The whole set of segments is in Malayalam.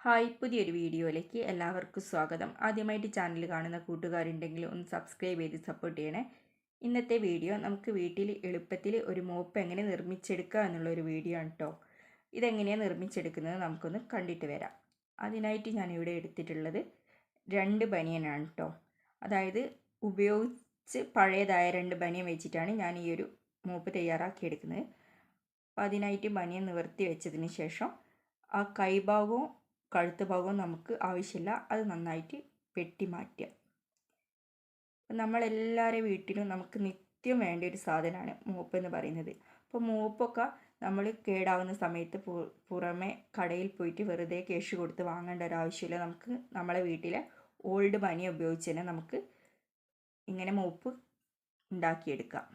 ഹായ്, പുതിയൊരു വീഡിയോയിലേക്ക് എല്ലാവർക്കും സ്വാഗതം. ആദ്യമായിട്ട് ചാനൽ കാണുന്ന കൂട്ടുകാരുണ്ടെങ്കിൽ ഒന്ന് സബ്സ്ക്രൈബ് ചെയ്ത് സപ്പോർട്ട് ചെയ്യണേ. ഇന്നത്തെ വീഡിയോ നമുക്ക് വീട്ടിൽ എളുപ്പത്തിൽ ഒരു മോപ്പ് എങ്ങനെ നിർമ്മിച്ചെടുക്കുക എന്നുള്ളൊരു വീഡിയോ ആണ് കേട്ടോ. ഇതെങ്ങനെയാണ് നിർമ്മിച്ചെടുക്കുന്നത് നമുക്കൊന്ന് കണ്ടിട്ട് വരാം. അതിനായിട്ട് ഞാനിവിടെ എടുത്തിട്ടുള്ളത് 2 ബനിയനാണ് കേട്ടോ. അതായത് ഉപയോഗിച്ച് പഴയതായ 2 ബനിയൻ വെച്ചിട്ടാണ് ഞാൻ ഈ ഒരു മോപ്പ് തയ്യാറാക്കിയെടുക്കുന്നത്. അപ്പോൾ അതിനായിട്ട് ബനിയൻ നിവർത്തി വെച്ചതിന് ശേഷം ആ കൈഭാഗവും കഴുത്ത് ഭാഗവും നമുക്ക് ആവശ്യമില്ല, അത് നന്നായിട്ട് വെട്ടി മാറ്റുക. നമ്മളെല്ലാവരുടെ വീട്ടിലും നമുക്ക് നിത്യം വേണ്ട ഒരു സാധനമാണ് മോപ്പ് എന്ന് പറയുന്നത്. അപ്പോൾ മോപ്പൊക്കെ നമ്മൾ കേടാവുന്ന സമയത്ത് പുറമെ കടയിൽ പോയിട്ട് വെറുതെ ക്യാഷ് കൊടുത്ത് വാങ്ങേണ്ട ഒരു ആവശ്യമില്ല. നമുക്ക് നമ്മളെ വീട്ടിലെ ഓൾഡ് ബനിയൻ ഉപയോഗിച്ച് തന്നെ നമുക്ക് ഇങ്ങനെ മോപ്പ് ഉണ്ടാക്കിയെടുക്കാം.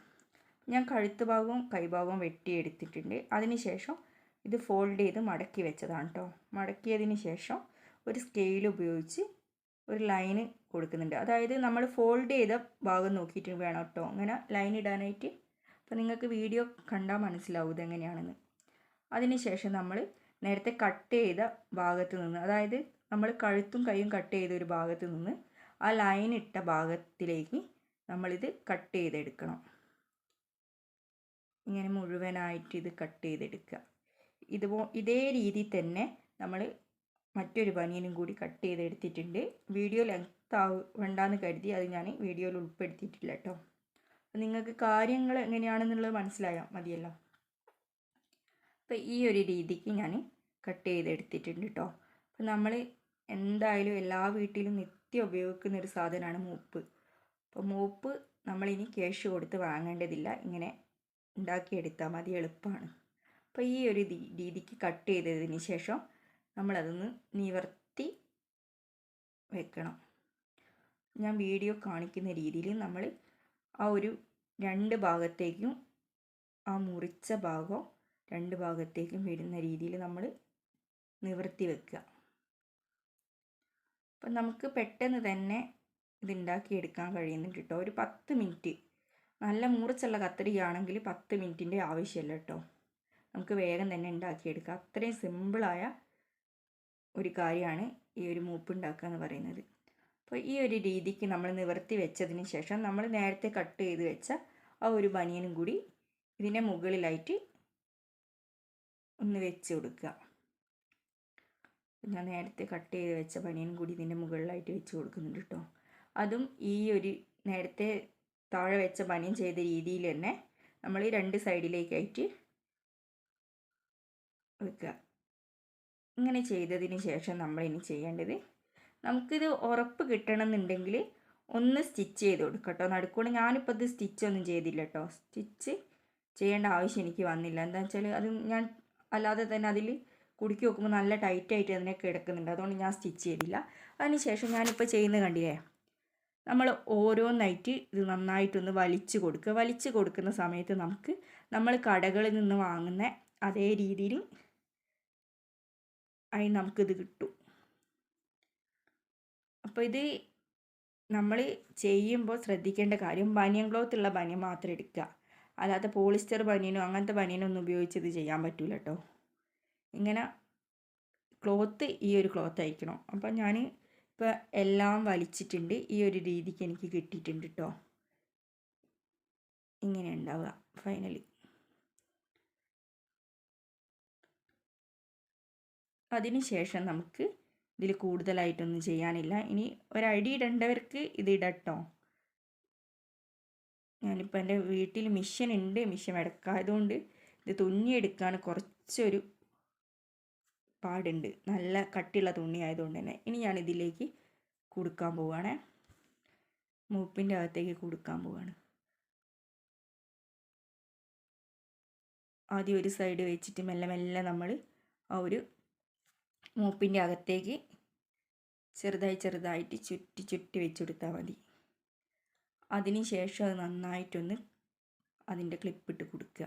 ഞാൻ കഴുത്ത് ഭാഗവും കൈഭാഗവും വെട്ടിയെടുത്തിട്ടുണ്ട്. അതിന് ശേഷം ഇത് ഫോൾഡ് ചെയ്ത് മടക്കി വെച്ചതാണ് കേട്ടോ. മടക്കിയതിന് ശേഷം ഒരു സ്കെയിൽ ഉപയോഗിച്ച് ഒരു ലൈന് കൊടുക്കുന്നുണ്ട്. അതായത് നമ്മൾ ഫോൾഡ് ചെയ്ത ഭാഗം നോക്കിയിട്ട് വേണം കേട്ടോ അങ്ങനെ ലൈൻ ഇടാനായിട്ട്. അപ്പോൾ നിങ്ങൾക്ക് വീഡിയോ കണ്ടാൽ മനസ്സിലാവും ഇതെങ്ങനെയാണെന്ന്. അതിന് ശേഷം നമ്മൾ നേരത്തെ കട്ട് ചെയ്ത ഭാഗത്ത് നിന്ന്, അതായത് നമ്മൾ കഴുത്തും കൈയും കട്ട് ചെയ്ത ഒരു ഭാഗത്ത് നിന്ന് ആ ലൈൻ ഇട്ട ഭാഗത്തിലേക്ക് നമ്മളിത് കട്ട് ചെയ്തെടുക്കണം. ഇങ്ങനെ മുഴുവനായിട്ട് ഇത് കട്ട് ചെയ്തെടുക്കുക. ഇതേ രീതിയിൽ തന്നെ നമ്മൾ മറ്റൊരു ബനിയനും കൂടി കട്ട് ചെയ്തെടുത്തിട്ടുണ്ട്. വീഡിയോ ലെങ്ത് വേണ്ടാന്ന് കരുതി അത് ഞാൻ വീഡിയോയിൽ ഉൾപ്പെടുത്തിയിട്ടില്ല കേട്ടോ. നിങ്ങൾക്ക് കാര്യങ്ങൾ എങ്ങനെയാണെന്നുള്ളത് മനസ്സിലായാൽ മതിയല്ലോ. അപ്പോൾ ഈ ഒരു രീതിക്ക് ഞാൻ കട്ട് ചെയ്തെടുത്തിട്ടുണ്ട് കേട്ടോ. അപ്പോൾ നമ്മൾ എന്തായാലും എല്ലാ വീട്ടിലും നിത്യം ഉപയോഗിക്കുന്ന ഒരു സാധനമാണ് മോപ്പ്. അപ്പോൾ മോപ്പ് നമ്മളിനി ക്യാഷ് കൊടുത്ത് വാങ്ങേണ്ടതില്ല, ഇങ്ങനെ ഉണ്ടാക്കിയെടുത്താൽ മതി, എളുപ്പമാണ്. അപ്പോൾ ഈ ഒരു രീതിക്ക് കട്ട് ചെയ്തതിന് ശേഷം നമ്മളതൊന്ന് നിവർത്തി വെക്കണം. ഞാൻ വീഡിയോ കാണിക്കുന്ന രീതിയിൽ നമ്മൾ ആ ഒരു 2 ഭാഗത്തേക്കും ആ മുറിച്ച ഭാഗം 2 ഭാഗത്തേക്കും വരുന്ന രീതിയിൽ നമ്മൾ നിവർത്തി വെക്കുക. അപ്പം നമുക്ക് പെട്ടെന്ന് തന്നെ ഇത് ഉണ്ടാക്കിയെടുക്കാൻ കഴിയുന്നുണ്ട് കേട്ടോ. ഒരു 10 മിനിറ്റ്, നല്ല മുറിച്ചുള്ള കത്രികയാണെങ്കിൽ 10 മിനിറ്റിൻ്റെ ആവശ്യമില്ല കേട്ടോ. നമുക്ക് വേഗം തന്നെ ഉണ്ടാക്കിയെടുക്കാം. അത്രയും സിമ്പിളായ ഒരു കാര്യമാണ് ഈ ഒരു മോപ്പ് ഉണ്ടാക്കുക എന്ന് പറയുന്നത്. അപ്പോൾ ഈ ഒരു രീതിക്ക് നമ്മൾ നിവർത്തി വെച്ചതിന് ശേഷം നമ്മൾ നേരത്തെ കട്ട് ചെയ്ത് വെച്ച ആ ഒരു ബനിയനും കൂടി ഇതിൻ്റെ മുകളിലായിട്ട് ഒന്ന് വെച്ച് കൊടുക്കുക. ഞാൻ നേരത്തെ കട്ട് ചെയ്ത് വെച്ച ബനിയനും കൂടി ഇതിൻ്റെ മുകളിലായിട്ട് വെച്ച് കൊടുക്കുന്നുണ്ട് കേട്ടോ. അതും ഈ ഒരു നേരത്തെ താഴെ വെച്ച ബനിയൻ ചെയ്ത രീതിയിൽ തന്നെ നമ്മൾ ഈ 2 സൈഡിലേക്കായിട്ട് വെക്കുക. ഇങ്ങനെ ചെയ്തതിന് ശേഷം നമ്മളിനി ചെയ്യേണ്ടത്, നമുക്കിത് ഉറപ്പ് കിട്ടണമെന്നുണ്ടെങ്കിൽ ഒന്ന് സ്റ്റിച്ച് ചെയ്ത് കൊടുക്കുക കേട്ടോ. നടുക്കൂടെ ഞാനിപ്പോൾ ഇത് സ്റ്റിച്ചൊന്നും ചെയ്തില്ല കേട്ടോ. സ്റ്റിച്ച് ചെയ്യേണ്ട ആവശ്യം എനിക്ക് വന്നില്ല. എന്താണെന്ന് വെച്ചാൽ അത് ഞാൻ അല്ലാതെ തന്നെ അതിൽ കുടുക്കി വെക്കുമ്പോൾ നല്ല ടൈറ്റായിട്ട് അതിനെ കിടക്കുന്നുണ്ട്, അതുകൊണ്ട് ഞാൻ സ്റ്റിച്ച് ചെയ്തില്ല. അതിന് ശേഷം ഞാനിപ്പോൾ ചെയ്യുന്നത് കണ്ടില്ലേ, നമ്മൾ ഓരോന്നായിട്ട് ഇത് നന്നായിട്ടൊന്ന് വലിച്ചു കൊടുക്കുക. വലിച്ചു കൊടുക്കുന്ന സമയത്ത് നമ്മൾ കടകളിൽ നിന്ന് വാങ്ങുന്ന അതേ രീതിയിൽ ആയി നമുക്കിത് കിട്ടും. അപ്പോൾ ഇത് നമ്മൾ ചെയ്യുമ്പോൾ ശ്രദ്ധിക്കേണ്ട കാര്യം, ബനിയൻ ക്ലോത്ത് ഉള്ള ബനിയൻ മാത്രം എടുക്കുക. അല്ലാതെ പോളിസ്റ്റർ ബനിയനോ അങ്ങനത്തെ ബനിയനോ ഒന്നും ഉപയോഗിച്ച് ഇത് ചെയ്യാൻ പറ്റില്ല കേട്ടോ. ഇങ്ങനെ ക്ലോത്ത് ഈ ഒരു ക്ലോത്ത് അയക്കണം. അപ്പോൾ ഞാൻ ഇപ്പോൾ എല്ലാം വലിച്ചിട്ടുണ്ട്. ഈ ഒരു രീതിക്ക് എനിക്ക് കിട്ടിയിട്ടുണ്ട് കേട്ടോ. ഇങ്ങനെ ഉണ്ടാവുക ഫൈനലി. അതിന് ശേഷം നമുക്ക് ഇതിൽ കൂടുതലായിട്ടൊന്നും ചെയ്യാനില്ല. ഇനി ഒരു ഐഡി ഇടേണ്ടവർക്ക് ഇത് ഇടട്ടോ. ഞാനിപ്പോൾ എൻ്റെ വീട്ടിൽ മെഷീൻ ഉണ്ട്, മെഷീൻ എടുക്കായതുകൊണ്ട് ഇത് തുന്നിയെടുക്കാൻ കുറച്ചൊരു പാടുണ്ട്, നല്ല കട്ടിയുള്ള തുണി ആയതുകൊണ്ട് തന്നെ. ഇനി ഞാനിതിലേക്ക് കൊടുക്കാൻ പോവുകയാണ്, മൂപ്പിൻ്റെ അകത്തേക്ക് കൊടുക്കാൻ പോവുകയാണ്. ആദ്യം ഒരു സൈഡ് വെച്ചിട്ട് മെല്ലെ മെല്ലെ നമ്മൾ ആ ഒരു മൂപ്പിൻ്റെ അകത്തേക്ക് ചെറുതായിട്ട് ചുറ്റി വെച്ച് കൊടുത്താൽ മതി. അതിന് ശേഷം അത് നന്നായിട്ടൊന്ന് അതിൻ്റെ ക്ലിപ്പിട്ട് കൊടുക്കുക.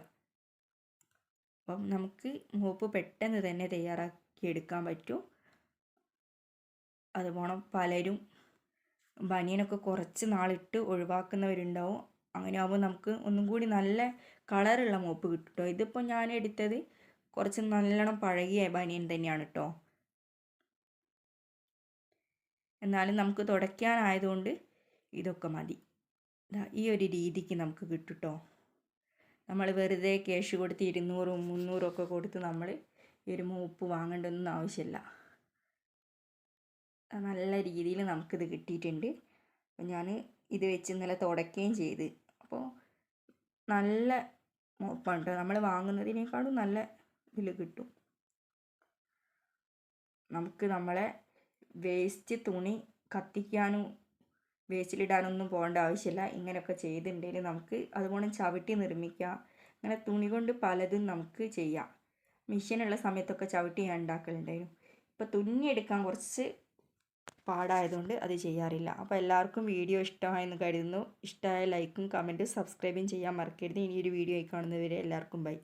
അപ്പം നമുക്ക് മോപ്പ് പെട്ടെന്ന് തന്നെ തയ്യാറാക്കി എടുക്കാൻ പറ്റും. അതുപോലെ പലരും ബനിയനൊക്കെ കുറച്ച് നാളിട്ട് ഒഴിവാക്കുന്നവരുണ്ടാവും. അങ്ങനെ ആകുമ്പോൾ നമുക്ക് ഒന്നും കൂടി നല്ല കളറുള്ള മോപ്പ് കിട്ടും കേട്ടോ. ഇതിപ്പോൾ ഞാൻ എടുത്തത് കുറച്ച് നല്ലോണം പഴകിയ ബനിയൻ തന്നെയാണ് കേട്ടോ. എന്നാലും നമുക്ക് തുടയ്ക്കാനായതുകൊണ്ട് ഇതൊക്കെ മതി. ഈ ഒരു രീതിക്ക് നമുക്ക് കിട്ടും കേട്ടോ. നമ്മൾ വെറുതെ ക്യാഷ് കൊടുത്ത് 200 300 ഒക്കെ കൊടുത്ത് നമ്മൾ ഈ ഒരു മൂപ്പ് വാങ്ങേണ്ടതൊന്നും ആവശ്യമില്ല. നല്ല രീതിയിൽ നമുക്കിത് കിട്ടിയിട്ടുണ്ട്. അപ്പം ഞാൻ ഇത് വെച്ച് ഇന്നലെ തുടയ്ക്കുകയും ചെയ്ത്. അപ്പോൾ നല്ല മോപ്പാണ് കേട്ടോ. നമ്മൾ വാങ്ങുന്നതിനേക്കാളും നല്ല ഇതിൽ കിട്ടും. നമുക്ക് നമ്മളെ വേസ്റ്റ് തുണി കത്തിക്കാനും വേസ്റ്റിലിടാനൊന്നും പോകേണ്ട ആവശ്യമില്ല. ഇങ്ങനെയൊക്കെ ചെയ്തിട്ടുണ്ടെങ്കിൽ നമുക്ക് അതുകൊണ്ട് ചവിട്ടി നിർമ്മിക്കാം. അങ്ങനെ തുണി കൊണ്ട് പലതും നമുക്ക് ചെയ്യാം. മെഷീനുള്ള സമയത്തൊക്കെ ചവിട്ടി ഞാൻ ഉണ്ടാക്കലുണ്ടായിരുന്നു. ഇപ്പോൾ തുന്നിയെടുക്കാൻ കുറച്ച് പാടായതുകൊണ്ട് അത് ചെയ്യാറില്ല. അപ്പോൾ എല്ലാവർക്കും വീഡിയോ ഇഷ്ടമായെന്ന് കരുതുന്നു. ഇഷ്ടമായ ലൈക്കും കമൻറ്റും സബ്സ്ക്രൈബും ചെയ്യാൻ മറക്കരുത്. ഇനിയൊരു വീഡിയോ ആയി കാണുന്നവരെ എല്ലാവർക്കും ബൈ.